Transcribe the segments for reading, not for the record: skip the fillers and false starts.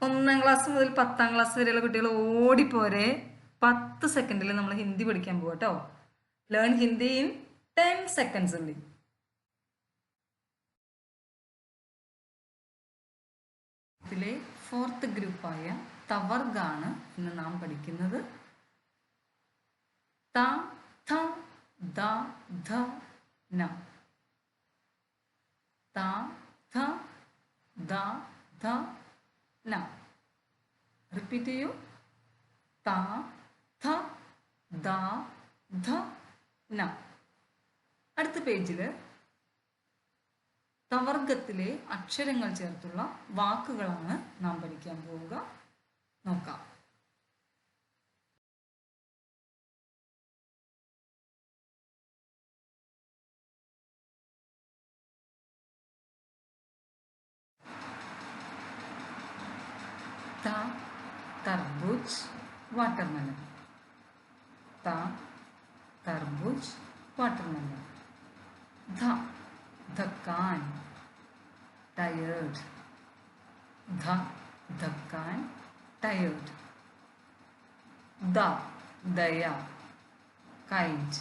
ഒന്നാം ക്ലാസ് മുതൽ 10ാം ക്ലാസ് വരെയുള്ള കുട്ടികൾ ഓടിപ്പോരെ. 10 സെക്കൻഡിൽ നമ്മൾ ഹിന്ദി പഠിക്കാൻ പോവാ കേട്ടോ. Learn Hindi in 10 seconds only. ഇതിലെ 4th ഗ്രൂപ്പായ തവർഗാണ് ഇന്ന് നാം പഠിക്കുന്നത്. ത ഥ ദ ധ ന. ത ഥ ദ ധ ന. റിപ്പീറ്റ് ചെയ്യൂ. ത ഥ ദ ധ ന. അടുത്ത പേജിൽ തവർഗത്തിലെ അക്ഷരങ്ങൾ ചേർത്തുള്ള വാക്കുകളാണ് നാം പഠിക്കാൻ പോവുക. നോക്കാം. ത തർബൂജ് വാട്ടർമെലൺ. ത തർബൂജ് വാട്ടർമെലൺ. ധ धक्कान टायर्ड. ध धक्कान टायर्ड. द दया काइंड.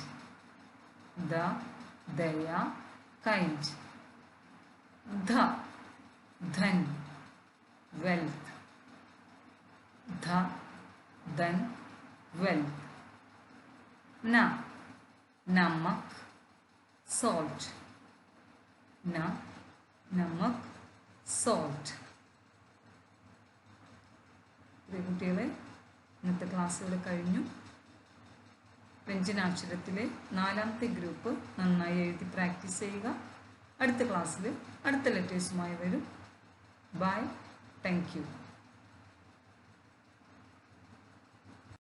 द दया काइंड. ध धन वेल्थ. ध धन वेल्थ. न नमक सॉल्ट. न नमक സോൾട്ട്. കുട്ടികളെ ഇന്നത്തെ ക്ലാസ് ഇവിടെ കഴിഞ്ഞു. വ്യഞ്ജനാക്ഷരത്തിലെ 4ാമത്തെ ഗ്രൂപ്പ് നന്നായി എഴുതി പ്രാക്ടീസ് ചെയ്യുക. അടുത്ത ക്ലാസ്സിൽ അടുത്ത ലെറ്റേഴ്സുമായി വരും. ബൈ. Thank you.